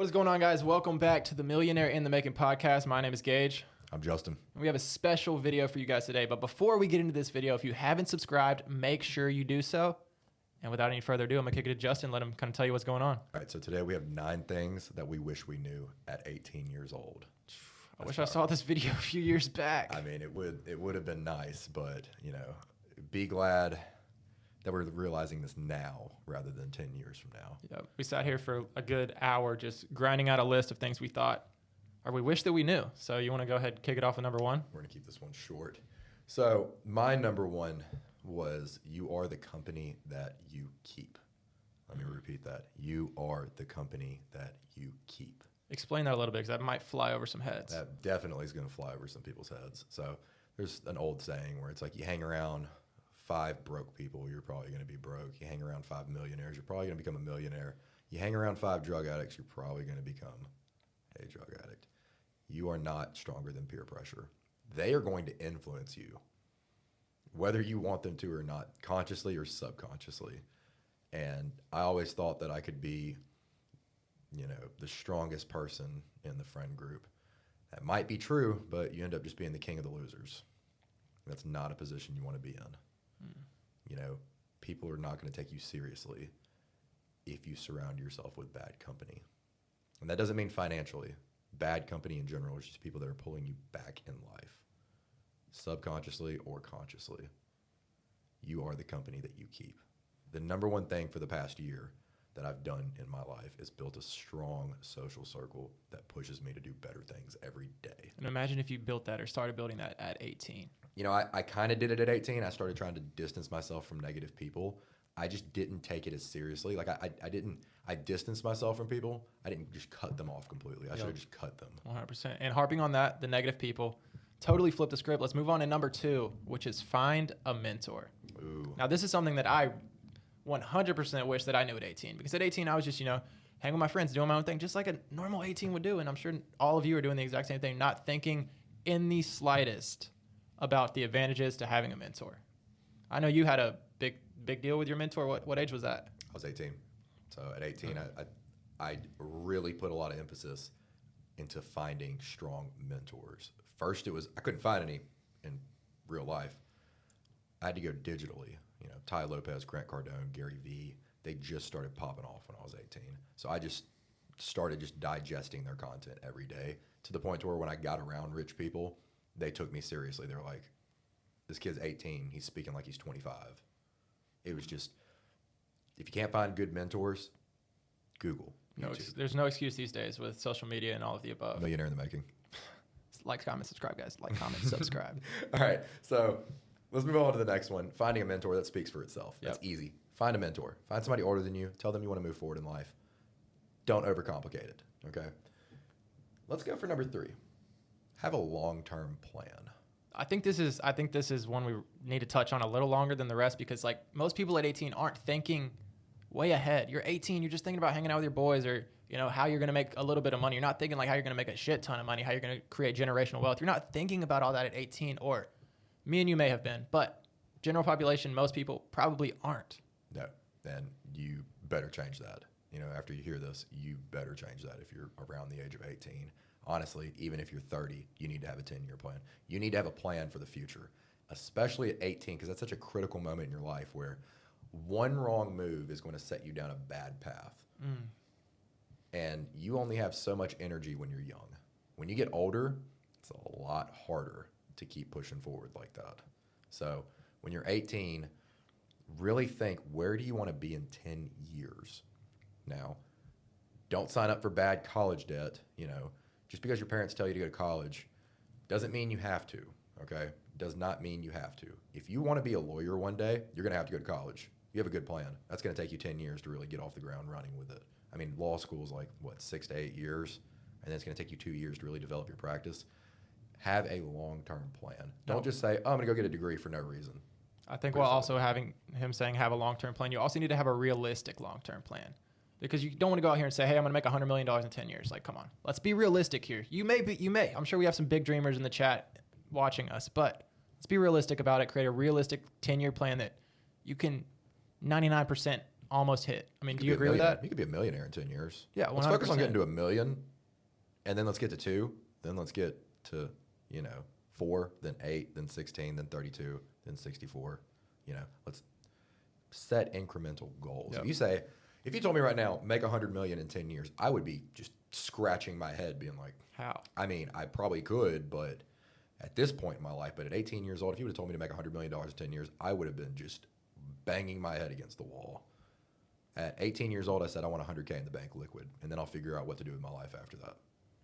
What is going on, guys? Welcome back to the Millionaire in the Making podcast. My name is Gage. I'm Justin. We have a special video for you guys today. But before we get into this video, if you haven't subscribed, make sure you do so. And without any further ado, I'm going to kick it to Justin, let him kind of tell you what's going on. All right, so today we have 9 things that we wish we knew at 18 years old. I wish I saw this video a few years back. I mean, it would have been nice, but, you know, be glad that we're realizing this now rather than 10 years from now. Yeah, we sat here for a good hour just grinding out a list of things we thought or we wish that we knew. So you want to go ahead and kick it off with number one? We're going to keep this one short. So my number one was you are the company that you keep. Let me repeat that. You are the company that you keep. Explain that a little bit, because that might fly over some heads. That definitely is going to fly over some people's heads. So there's an old saying where it's like you hang around 5 broke people, you're probably going to be broke. You hang around 5 millionaires, you're probably going to become a millionaire. You hang around 5 drug addicts, you're probably going to become a drug addict. You are not stronger than peer pressure. They are going to influence you, whether you want them to or not, consciously or subconsciously. And I always thought that I could be, you know, the strongest person in the friend group. That might be true, but you end up just being the king of the losers. That's not a position you want to be in. You know, people are not going to take you seriously if you surround yourself with bad company. And that doesn't mean financially. Bad company in general is just people that are pulling you back in life, subconsciously or consciously. You are the company that you keep. The number one thing for the past year that I've done in my life is built a strong social circle that pushes me to do better things every day. And imagine if you built that or started building that at 18. You know, I kind of did it at 18. I started trying to distance myself from negative people. I just didn't take it as seriously. Like I distanced myself from people. I didn't just cut them off completely. I should have just cut them. 100%. And harping on that, the negative people, totally flip the script. Let's move on to number 2, which is find a mentor. Ooh. Now, this is something that I 100% wish that I knew at 18, because at 18, I was just, hanging with my friends, doing my own thing, just like a normal 18 would do. And I'm sure all of you are doing the exact same thing, not thinking in the slightest about the advantages to having a mentor. I know you had a big deal with your mentor. What age was that? I was 18. So at 18, I really put a lot of emphasis into finding strong mentors. First, I couldn't find any in real life. I had to go digitally. You know, Ty Lopez, Grant Cardone, Gary Vee, they just started popping off when I was 18. So I just started just digesting their content every day to the point to where when I got around rich people, they took me seriously. They were like, this kid's 18. He's speaking like he's 25. It was just, if you can't find good mentors, Google. There's no excuse these days with social media and all of the above. Millionaire in the making. Like, comment, subscribe, guys. Like, comment, subscribe. All right. So let's move on to the next one. Finding a mentor that speaks for itself. That's easy. Find a mentor. Find somebody older than you. Tell them you want to move forward in life. Don't overcomplicate it. Okay. Let's go for number 3. Have a long-term plan. I think this is one we need to touch on a little longer than the rest, because like most people at 18 aren't thinking way ahead. You're 18, you're just thinking about hanging out with your boys, or how you're going to make a little bit of money. You're not thinking like how you're going to make a shit ton of money, how you're going to create generational wealth. You're not thinking about all that at 18, or me and you may have been, but general population, most people probably aren't. No, and you better change that. After you hear this, you better change that if you're around the age of 18. Honestly, even if you're 30, you need to have a 10-year plan. You need to have a plan for the future, especially at 18, because that's such a critical moment in your life where one wrong move is going to set you down a bad path. And you only have so much energy when you're young. When you get older, it's a lot harder to keep pushing forward like that. So when you're 18, really think, where do you want to be in 10 years? Now, don't sign up for bad college debt, Just because your parents tell you to go to college doesn't mean you have to, okay? Does not mean you have to. If you want to be a lawyer one day, you're going to have to go to college. You have a good plan. That's going to take you 10 years to really get off the ground running with it. I mean, law school is like, 6 to 8 years, and then it's going to take you 2 years to really develop your practice. Have a long-term plan. Don't just say, I'm going to go get a degree for no reason. I think while also having him saying have a long-term plan, you also need to have a realistic long-term plan. Because you don't want to go out here and say, hey, I'm going to make $100 million in 10 years. Like, come on. Let's be realistic here. You may. I'm sure we have some big dreamers in the chat watching us. But let's be realistic about it. Create a realistic 10-year plan that you can 99% almost hit. I mean, You do could you be a agree with millionaire. that? You could be a millionaire in 10 years. Yeah, Let's focus on 100%. getting to 1 million, and then let's get to 2. Then let's get to, 4, then 8, then 16, then 32, then 64. Let's set incremental goals. Yep. If you told me right now, make 100 million in 10 years, I would be just scratching my head being like, How? I mean, I probably could, but at this point in my life, but at 18 years old, if you would have told me to make $100 million in 10 years, I would have been just banging my head against the wall. At 18 years old, I said, I want 100K in the bank liquid, and then I'll figure out what to do with my life after that.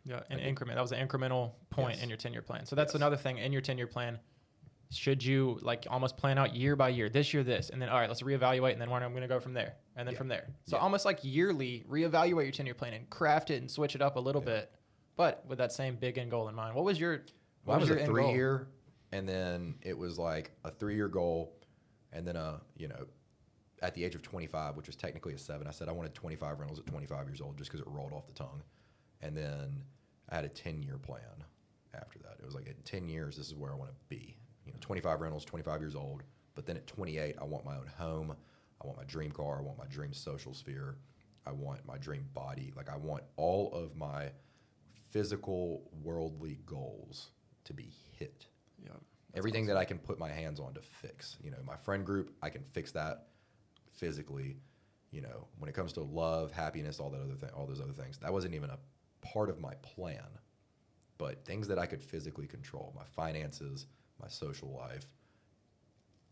Yeah, an increment. That was an incremental point Yes. in your 10-year plan. So that's Yes. another thing in your 10-year plan. Should you like almost plan out year by year, this year this, and then all right, let's reevaluate, and then where I'm going to go from there, and then from there. So almost like yearly reevaluate your 10-year plan and craft it and switch it up a little bit, but with that same big end goal in mind. What was your Mine was a end goal? 3-year, and then it was like a 3-year goal, and then at the age of 25, which was technically a 7, I said I wanted 25 rentals at 25 years old just because it rolled off the tongue, and then I had a 10-year plan after that. It was like in 10 years, this is where I want to be. 25 rentals, 25 years old, but then at 28, I want my own home. I want my dream car. I want my dream social sphere. I want my dream body. Like I want all of my physical, worldly goals to be hit. Yeah, Everything that I can put my hands on to fix. My friend group, I can fix that physically. When it comes to love, happiness, all those other things, that wasn't even a part of my plan. But things that I could physically control, my finances, my social life,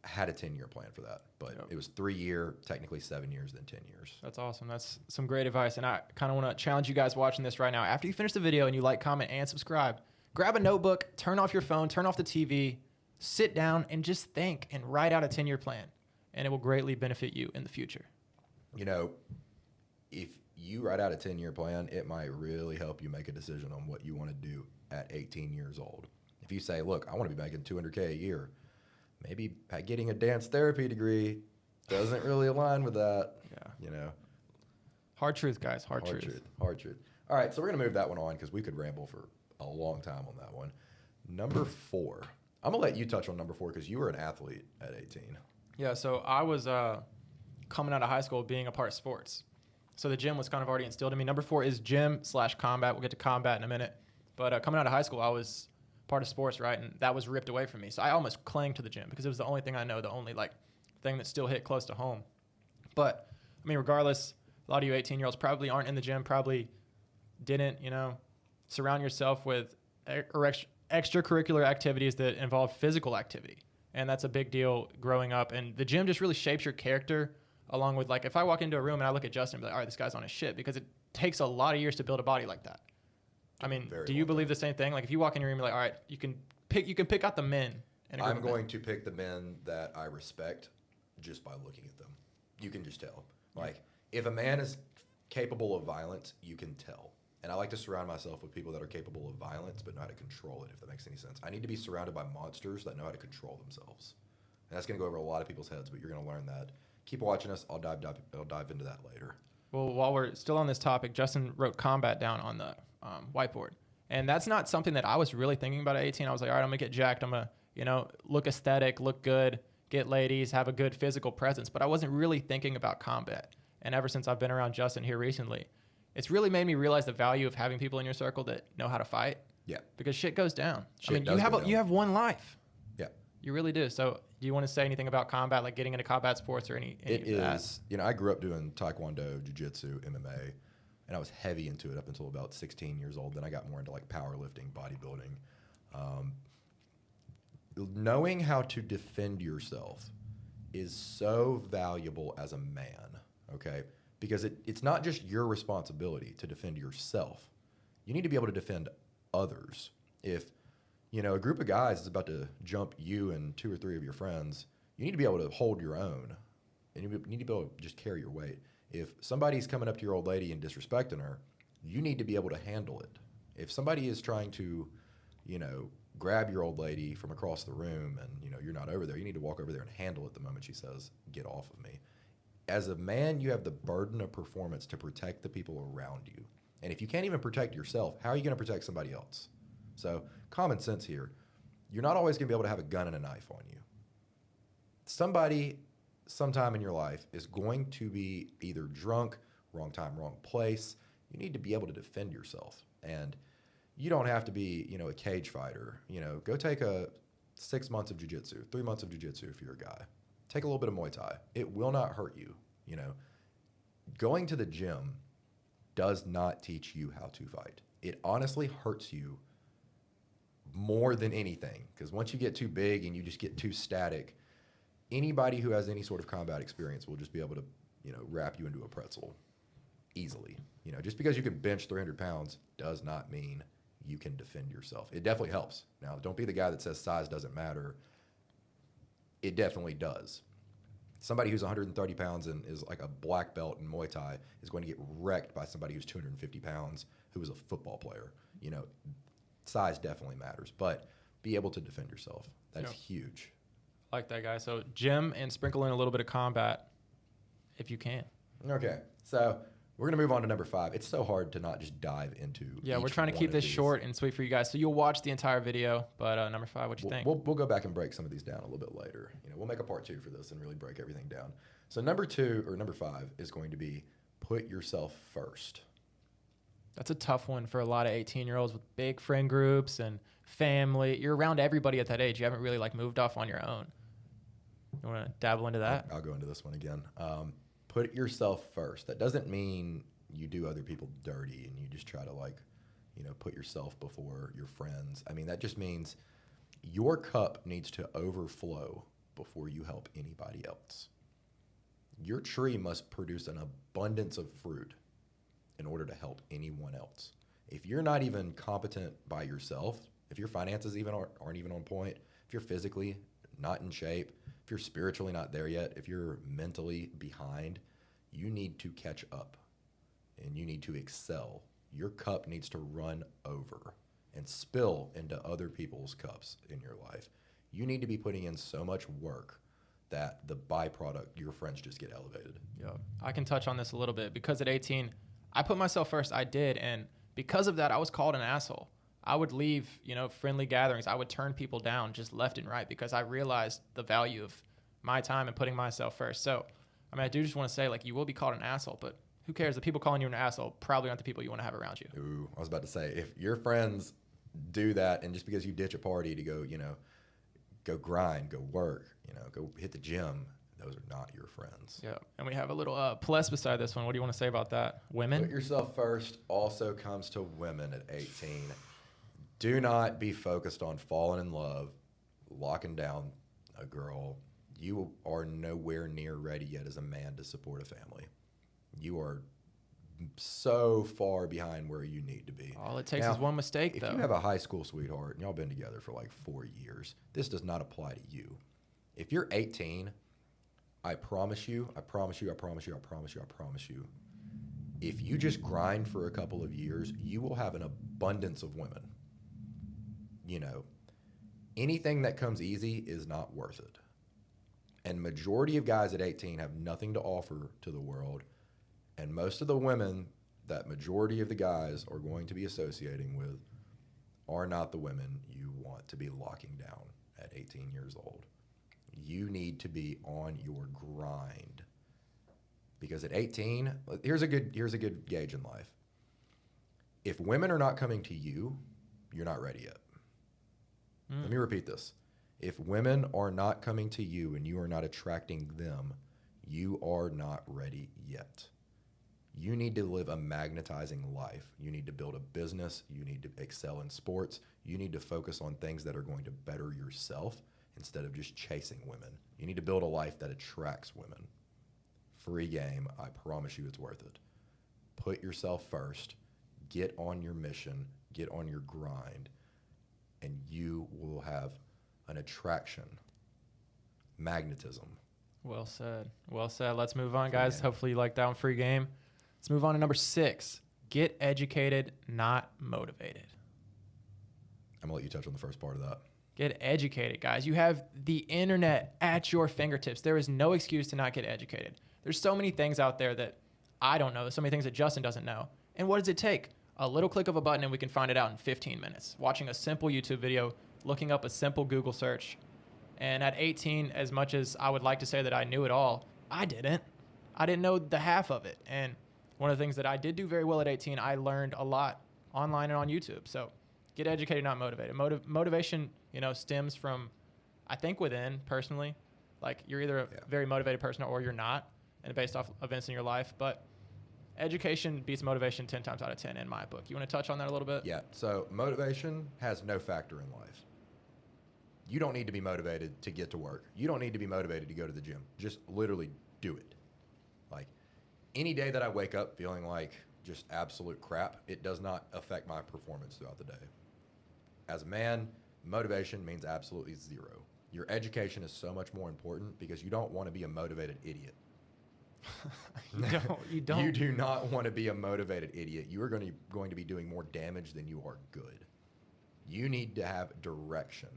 I had a 10-year plan for that. But it was 3-year, technically 7 years, then 10 years. That's awesome. That's some great advice. And I kind of want to challenge you guys watching this right now. After you finish the video and you like, comment, and subscribe, grab a notebook, turn off your phone, turn off the TV, sit down and just think and write out a 10-year plan. And it will greatly benefit you in the future. If you write out a 10-year plan, it might really help you make a decision on what you want to do at 18 years old. If you say, look, I want to be making $200K a year, maybe getting a dance therapy degree doesn't really align with that. Yeah. Hard truth, guys. Hard truth. Hard truth. All right, so we're going to move that one on because we could ramble for a long time on that one. Number 4. I'm going to let you touch on number 4 because you were an athlete at 18. Yeah, so I was coming out of high school being a part of sports. So the gym was kind of already instilled in me. Number 4 is gym/combat. We'll get to combat in a minute. But coming out of high school, I was part of sports, right? And that was ripped away from me. So I almost clung to the gym because it was the only thing I know, the only thing that still hit close to home. But I mean, regardless, a lot of you 18-year-olds probably aren't in the gym, probably didn't, surround yourself with extracurricular activities that involve physical activity. And that's a big deal growing up. And the gym just really shapes your character along with if I walk into a room and I look at Justin and be like, all right, this guy's on his shit, because it takes a lot of years to build a body like that. I mean, do you believe the same thing? Like if you walk in your room and be like, all right, you can pick out the men. I'm going to pick the men that I respect just by looking at them. You can just tell. Like if a man is capable of violence, you can tell. And I like to surround myself with people that are capable of violence but know how to control it, if that makes any sense. I need to be surrounded by monsters that know how to control themselves. And that's going to go over a lot of people's heads, but you're going to learn that. Keep watching us. I'll dive into that later. Well, while we're still on this topic, Justin wrote combat down on the whiteboard. And that's not something that I was really thinking about at 18. I was like, all right, I'm going to get jacked. I'm going to, look aesthetic, look good, get ladies, have a good physical presence. But I wasn't really thinking about combat. And ever since I've been around Justin here recently, it's really made me realize the value of having people in your circle that know how to fight. Yeah. Because shit goes down. You have one life. Yeah. You really do. So do you want to say anything about combat, like getting into combat sports or any It of that? is, I grew up doing taekwondo, jiu-jitsu, MMA, and I was heavy into it up until about 16 years old. Then I got more into powerlifting, bodybuilding. Knowing how to defend yourself is so valuable as a man, okay? Because it's not just your responsibility to defend yourself. You need to be able to defend others. If, a group of guys is about to jump you and 2 or 3 of your friends, you need to be able to hold your own. And you need to be able to just carry your weight. If somebody's coming up to your old lady and disrespecting her, you need to be able to handle it. If somebody is trying to, grab your old lady from across the room and, you're not over there, you need to walk over there and handle it the moment she says, get off of me. As a man, you have the burden of performance to protect the people around you. And if you can't even protect yourself, how are you going to protect somebody else? So common sense here. You're not always going to be able to have a gun and a knife on you. Somebody sometime in your life is going to be either drunk, wrong time, wrong place. You need to be able to defend yourself. And you don't have to be, a cage fighter. Go take 6 months of jiu-jitsu, 3 months of jiu-jitsu if you're a guy. Take a little bit of Muay Thai. It will not hurt you. Going to the gym does not teach you how to fight. It honestly hurts you more than anything, because once you get too big and you just get too static, anybody who has any sort of combat experience will just be able to, wrap you into a pretzel easily. Just because you can bench 300 pounds does not mean you can defend yourself. It definitely helps. Now, don't be the guy that says size doesn't matter. It definitely does. Somebody who's 130 pounds and is like a black belt in Muay Thai is going to get wrecked by somebody who's 250 pounds who is a football player. Size definitely matters, but be able to defend yourself. That's huge. I like that, guy. So gym and sprinkle in a little bit of combat if you can. Okay, so we're going to move on to number 5. It's so hard to not just dive into we're trying to keep this short and sweet for you guys. So you'll watch the entire video, but number 5, what you think? We'll go back and break some of these down a little bit later. We'll make a part 2 for this and really break everything down. So number 5 is going to be put yourself first. That's a tough one for a lot of 18-year-olds with big friend groups and family. You're around everybody at that age. You haven't really moved off on your own. You want to dabble into that? I'll go into this one again. Put yourself first. That doesn't mean you do other people dirty and you just try to put yourself before your friends. I mean, that just means your cup needs to overflow before you help anybody else. Your tree must produce an abundance of fruit in order to help anyone else. If you're not even competent by yourself, if your finances even aren't even on point, if you're physically not in shape, if you're spiritually not there yet, if you're mentally behind, you need to catch up and you need to excel. Your cup needs to run over and spill into other people's cups in your life. You need to be putting in so much work that the byproduct, your friends just get elevated. Yeah, I can touch on this a little bit because at 18, I put myself first. I did. And because of that, I was called an asshole. I would leave, friendly gatherings. I would turn people down just left and right because I realized the value of my time and putting myself first. So, I do just want to say, you will be called an asshole, but who cares? The people calling you an asshole probably aren't the people you want to have around you. Ooh, I was about to say, if your friends do that and just because you ditch a party to go, go grind, go work, go hit the gym, those are not your friends. Yeah, and we have a little plus beside this one. What do you want to say about that? Women? Put yourself first also comes to women at 18. Do not be focused on falling in love, locking down a girl. You are nowhere near ready yet as a man to support a family. You are so far behind where you need to be. All it takes is one mistake, though. If you have a high school sweetheart and y'all been together for 4 years, this does not apply to you. If you're 18, I promise you, if you just grind for a couple of years, you will have an abundance of women. Anything that comes easy is not worth it. And majority of guys at 18 have nothing to offer to the world. And most of the women that majority of the guys are going to be associating with are not the women you want to be locking down at 18 years old. You need to be on your grind. Because at 18, here's a good gauge in life. If women are not coming to you, you're not ready yet. Let me repeat this. If women are not coming to you and you are not attracting them, you are not ready yet. You need to live a magnetizing life. You need to build a business. You need to excel in sports. You need to focus on things that are going to better yourself instead of just chasing women. You need to build a life that attracts women. Free game. I promise you it's worth it. Put yourself first. Get on your mission. Get on your grind. And you will have an attraction. Magnetism. Well said. Well said. Let's move on, guys. Hopefully you like that one. Free game. Let's move on to number 6. Get educated, not motivated. I'm going to let you touch on the first part of that. Get educated, guys. You have the internet at your fingertips. There is no excuse to not get educated. There's so many things out there that I don't know. There's so many things that Justin doesn't know. And what does it take? A little click of a button and we can find it out in 15 minutes. Watching a simple YouTube video, looking up a simple Google search, And at 18, as much as I would like to say that I knew it all, I didn't. I didn't know the half of it. And one of the things that I did do very well at 18, I learned a lot online and on YouTube. So get educated, not motivated. Motivation, stems from, I think, within personally. Like you're either a very motivated person or you're not, and based off events in your life. But education beats motivation 10 times out of 10 in my book. You want to touch on that a little bit? Yeah. So motivation has no factor in life. You don't need to be motivated to get to work. You don't need to be motivated to go to the gym. Just literally do it. Like any day that I wake up feeling like just absolute crap, it does not affect my performance throughout the day. As a man, motivation means absolutely zero. Your education is so much more important because you don't want to be a motivated idiot. You don't. You do not want to be a motivated idiot. You are going to be doing more damage than you are good. You need to have direction.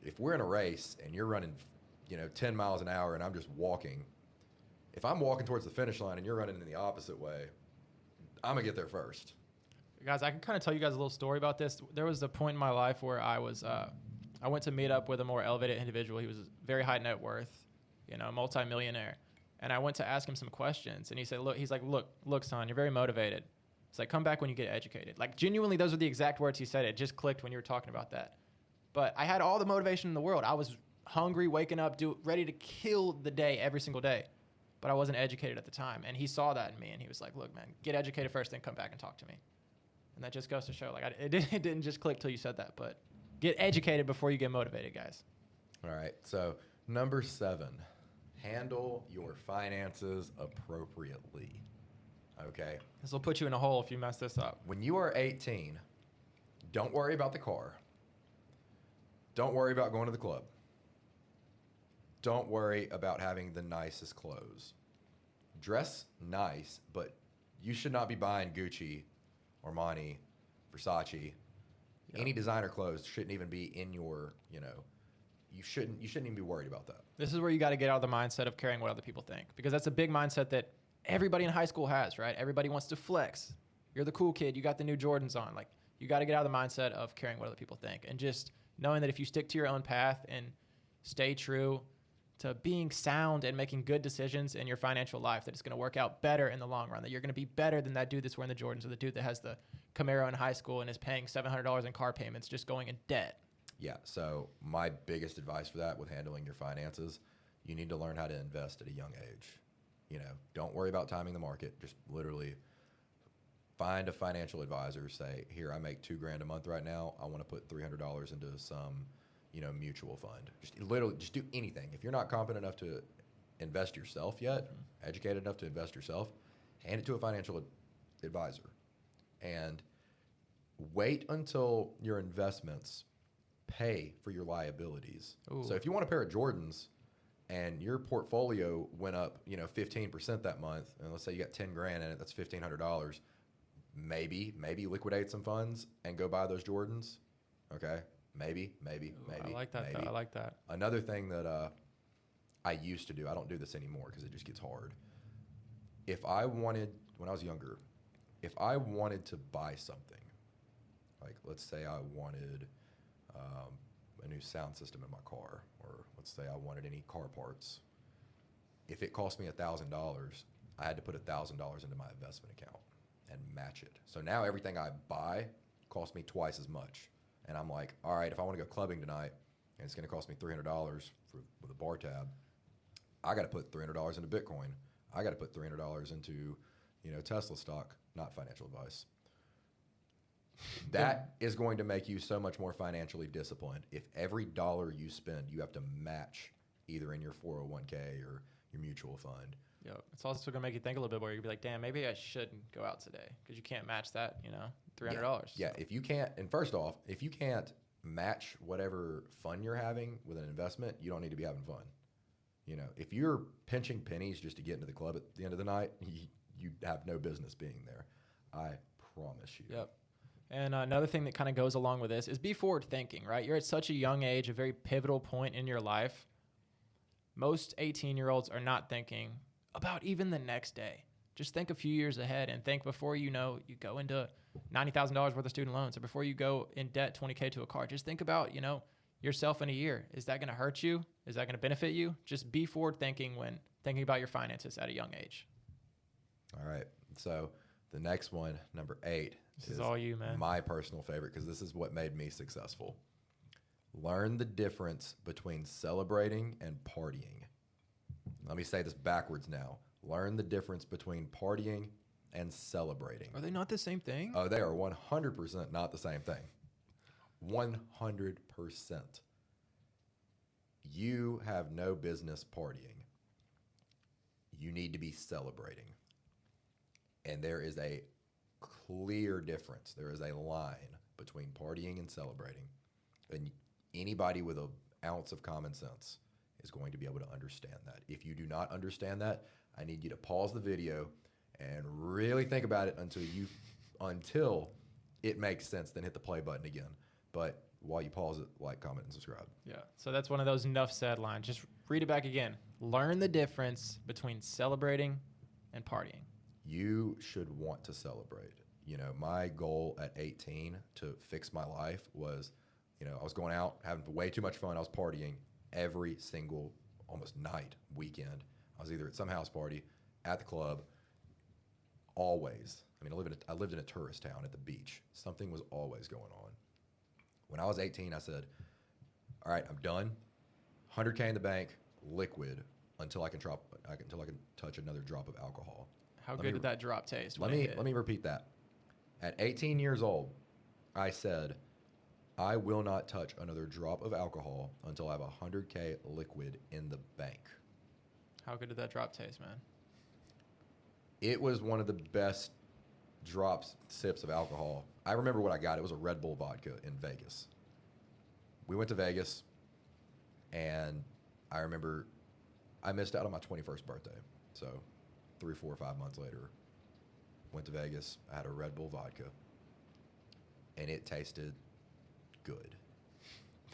If we're in a race and you're running, 10 miles an hour and I'm just walking, if I'm walking towards the finish line and you're running in the opposite way, I'm going to get there first. Guys, I can kind of tell you guys a little story about this. There was a point in my life where I went to meet up with a more elevated individual. He was very high net worth, multi-millionaire. And I went to ask him some questions. And he said, look, son, you're very motivated. It's like, come back when you get educated. Like, genuinely, those are the exact words he said. It just clicked when you were talking about that. But I had all the motivation in the world. I was hungry, waking up, ready to kill the day every single day. But I wasn't educated at the time. And he saw that in me. And he was like, look, man, get educated first, then come back and talk to me. And that just goes to show, it didn't just click till you said that. But get educated before you get motivated, guys. All right. So number 7, handle your finances appropriately. Okay? This will put you in a hole if you mess this up. When you are 18, don't worry about the car. Don't worry about going to the club. Don't worry about having the nicest clothes. Dress nice, but you should not be buying Gucci, Armani, Versace. Yep. Any designer clothes shouldn't even be in your, you shouldn't even be worried about that. This is where you got to get out of the mindset of caring what other people think, because that's a big mindset that everybody in high school has, right? Everybody wants to flex. You're the cool kid. You got the new Jordans on. Like, you got to get out of the mindset of caring what other people think, and just knowing that if you stick to your own path and stay true to being sound and making good decisions in your financial life, that it's going to work out better in the long run, that you're going to be better than that dude that's wearing the Jordans or the dude that has the Camaro in high school and is paying $700 in car payments just going in debt. Yeah, so my biggest advice for that with handling your finances, you need to learn how to invest at a young age. Don't worry about timing the market. Just literally find a financial advisor. Say, here, I make $2,000 a month right now. I want to put $300 into some, mutual fund. Just do anything. If you're not competent enough to invest yourself yet, educated enough to invest yourself, hand it to a financial advisor. And wait until your investments pay for your liabilities. Ooh. So if you want a pair of Jordans and your portfolio went up, 15% that month, and let's say you got $10,000 in it, that's $1,500. Maybe liquidate some funds and go buy those Jordans. Okay, maybe. I like that. Maybe. I like that. Another thing that I used to do, I don't do this anymore because it just gets hard. When I was younger, if I wanted to buy something, like let's say I wanted a new sound system in my car, or let's say I wanted any car parts, if it cost me $1,000, I had to put $1,000 into my investment account and match it. So now everything I buy costs me twice as much. And I'm like, all right, if I want to go clubbing tonight and it's going to cost me $300 with a bar tab, I got to put $300 into Bitcoin. I got to put $300 into, Tesla stock, not financial advice. That is going to make you so much more financially disciplined. If every dollar you spend, you have to match either in your 401k or your mutual fund. Yeah, it's also going to make you think a little bit more. You'll be like, damn, maybe I shouldn't go out today because you can't match that, $300. Yeah, if you can't, and first off, if you can't match whatever fun you're having with an investment, you don't need to be having fun. If you're pinching pennies just to get into the club at the end of the night, you have no business being there. I promise you. Yep. And another thing that kind of goes along with this is be forward thinking, right? You're at such a young age, a very pivotal point in your life. Most 18-year-olds are not thinking about even the next day. Just think a few years ahead and think before you go into $90,000 worth of student loans, or before you go in debt $20K to a car. Just think about, yourself in a year. Is that going to hurt you? Is that going to benefit you? Just be forward thinking when thinking about your finances at a young age. All right. So the next one, number 8, This is all you, man. my personal favorite because this is what made me successful. Learn the difference between celebrating and partying. Let me say this backwards now. Learn the difference between partying and celebrating. Are they not the same thing? Oh, they are 100% not the same thing. 100%. You have no business partying. You need to be celebrating. And there is a clear difference. There is a line between partying and celebrating. And anybody with an ounce of common sense is going to be able to understand that. If you do not understand that, I need you to pause the video and really think about it until it makes sense, then hit the play button again. But while you pause it, like, comment, and subscribe. Yeah. So that's one of those enough said lines. Just read it back again. Learn the difference between celebrating and partying. You should want to celebrate. You know, my goal at 18 to fix my life was, you know, I was going out, having way too much fun. I was partying every single, almost night, weekend. I was either at some house party, at the club, always. I mean, I lived in a tourist town at the beach. Something was always going on. When I was 18, I said, all right, I'm done. 100K in the bank, liquid, until I can touch another drop of alcohol. How good did that drop taste? Let me repeat that. At 18 years old, I said, I will not touch another drop of alcohol until I have 100K liquid in the bank. How good did that drop taste, man? It was one of the best sips of alcohol. I remember what I got. It was a Red Bull vodka in Vegas. We went to Vegas, and I remember I missed out on my 21st birthday. So 3, 4, 5 months later, went to Vegas. I had a Red Bull vodka, and it tasted good.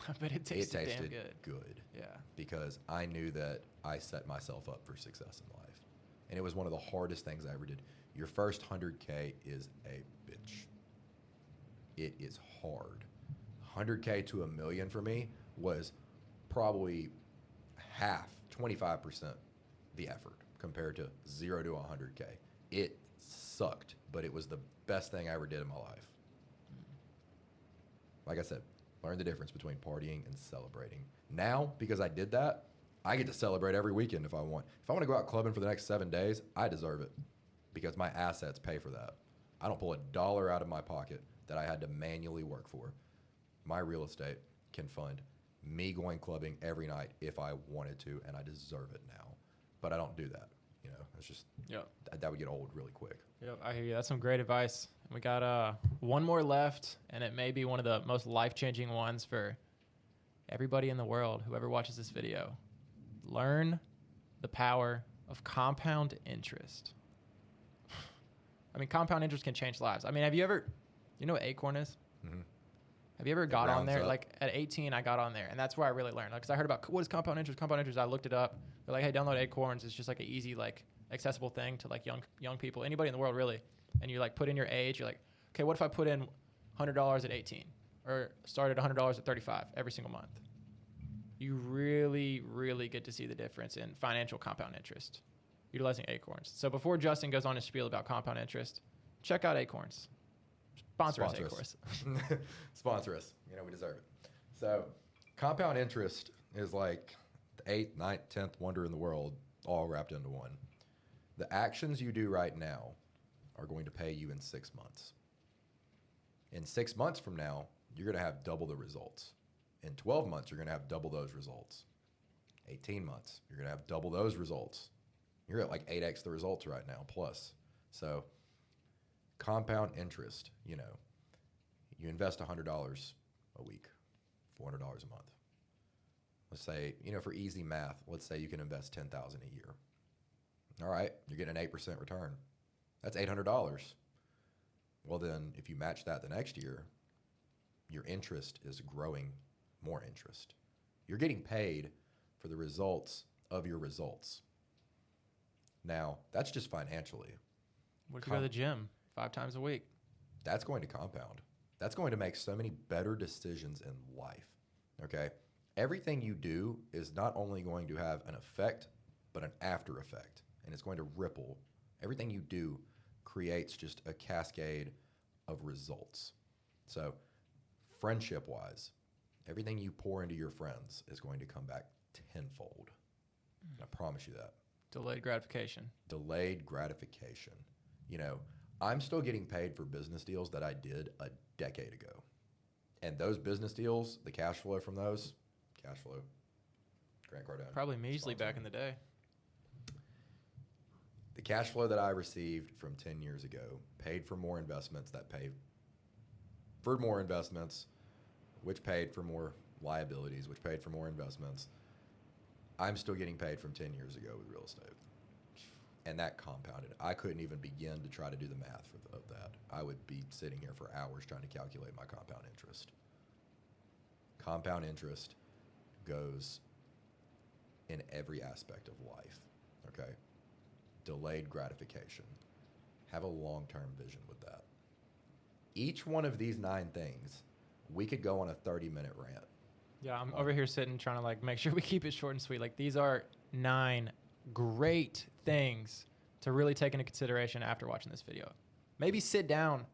I bet it tasted damn good. Good. Yeah. Because I knew that I set myself up for success in life. And it was one of the hardest things I ever did. Your first 100K is a bitch. It is hard. 100K to $1 million for me was probably half, 25% the effort compared to 0 to 100K. It sucked, but it was the best thing I ever did in my life. Like I said, learn the difference between partying and celebrating. Now, because I did that, I get to celebrate every weekend if I want. If I want to go out clubbing for the next 7 days, I deserve it because my assets pay for that. I don't pull a dollar out of my pocket that I had to manually work for. My real estate can fund me going clubbing every night if I wanted to, and I deserve it now. But I don't do that. You know, it's just, that would get old really quick. Yep, I hear you. That's some great advice. We got one more left, and it may be one of the most life-changing ones for everybody in the world, whoever watches this video. Learn the power of compound interest. I mean, compound interest can change lives. I mean, you know what Acorn is? Mm-hmm. Have you ever got on there? Up. Like at 18, I got on there, and that's where I really learned. Because I heard about what is compound interest. Compound interest. I looked it up. They're like, hey, download Acorns. It's just like an easy, like accessible thing to like young people, anybody in the world really. And you like put in your age. You're like, okay, what if I put in $100 at 18, or start at $100 at 35 every single month? You really, really get to see the difference in financial compound interest utilizing Acorns. So before Justin goes on his spiel about compound interest, check out Acorns. Sponsor us, Acorns. Sponsor us. You know, we deserve it. So compound interest is like the 8th, 9th, 10th wonder in the world, all wrapped into one. The actions you do right now are going to pay you in 6 months. In 6 months from now, you're going to have double the results. In 12 months, you're going to have double those results. 18 months, you're going to have double those results. You're at like 8x the results right now, plus. So compound interest, you know, you invest $100 a week, $400 a month. Let's say, you know, for easy math, let's say you can invest $10,000 a year. All right, you're getting an 8% return. That's $800. Well, then if you match that the next year, your interest is growing more interest. You're getting paid for the results of your results. Now, that's just financially. What if you go to the gym 5 times a week? That's going to compound. That's going to make so many better decisions in life. Okay. Everything you do is not only going to have an effect, but an after effect, and it's going to ripple. Everything you do creates just a cascade of results. So, friendship wise, everything you pour into your friends is going to come back tenfold. I promise you that. Delayed gratification. Delayed gratification. You know, I'm still getting paid for business deals that I did a decade ago. And those business deals, the cash flow from those, cash flow, Grant Cardone. Probably measly back in the day. The cash flow that I received from 10 years ago paid for more investments that paid for more investments, which paid for more liabilities, which paid for more investments. I'm still getting paid from 10 years ago with real estate. And that compounded. I couldn't even begin to try to do the math of that. I would be sitting here for hours trying to calculate my compound interest. Compound interest goes in every aspect of life, okay? Delayed gratification. Have a long-term vision with that. Each one of these 9 things, we could go on a 30-minute rant. Yeah, I'm over here sitting trying to like make sure we keep it short and sweet. Like these are 9 great things to really take into consideration after watching this video. Maybe sit down,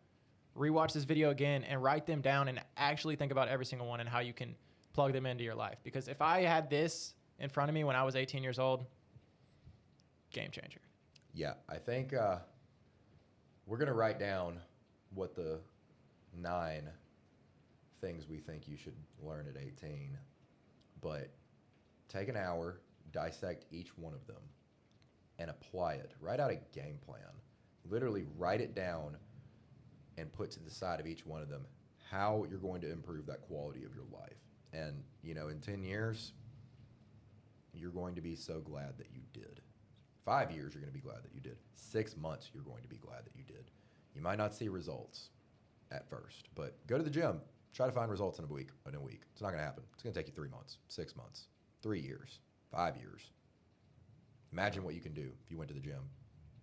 rewatch this video again, and write them down and actually think about every single one and how you can plug them into your life. Because if I had this in front of me when I was 18 years old, game changer. Yeah, I think we're going to write down what the 9 things we think you should learn at 18, but take an hour, dissect each one of them, and apply it. Write out a game plan. Literally write it down and put to the side of each one of them how you're going to improve that quality of your life. And, you know, in 10 years, you're going to be so glad that you did. 5 years, you're going to be glad that you did. 6 months, you're going to be glad that you did. You might not see results at first, but go to the gym. Try to find results in a week. It's not going to happen. It's going to take you 3 months, 6 months, 3 years, 5 years. Imagine what you can do if you went to the gym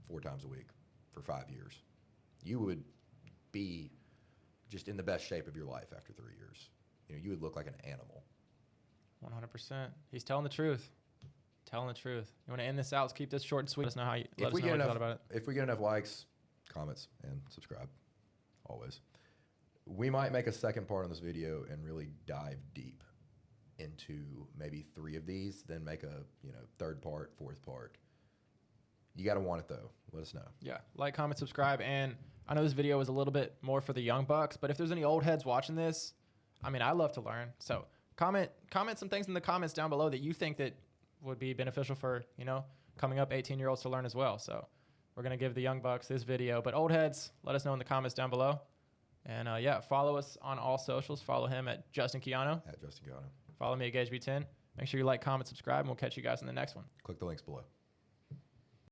4 times a week for 5 years. You would be just in the best shape of your life after 3 years. You know, you would look like an animal. 100%. He's telling the truth. Telling the truth. You want to end this out? Let's keep this short and sweet. Let us know how you thought about it. If we get enough likes, comments, and subscribe, always, we might make a second part on this video and really dive deep into maybe 3 of these, then make a third part, fourth part. You got to want it though. Let us know. Yeah, like, comment, subscribe, and I know this video was a little bit more for the young bucks, but if there's any old heads watching this, I mean, I love to learn. So comment some things in the comments down below that you think that would be beneficial for coming up 18-year-olds to learn as well. So we're gonna give the young bucks this video, but old heads, let us know in the comments down below. And yeah, follow us on all socials. Follow him at Justin Keanu. At Justin Keanu. Follow me at Gage B10. Make sure you like, comment, subscribe, and we'll catch you guys in the next one. Click the links below.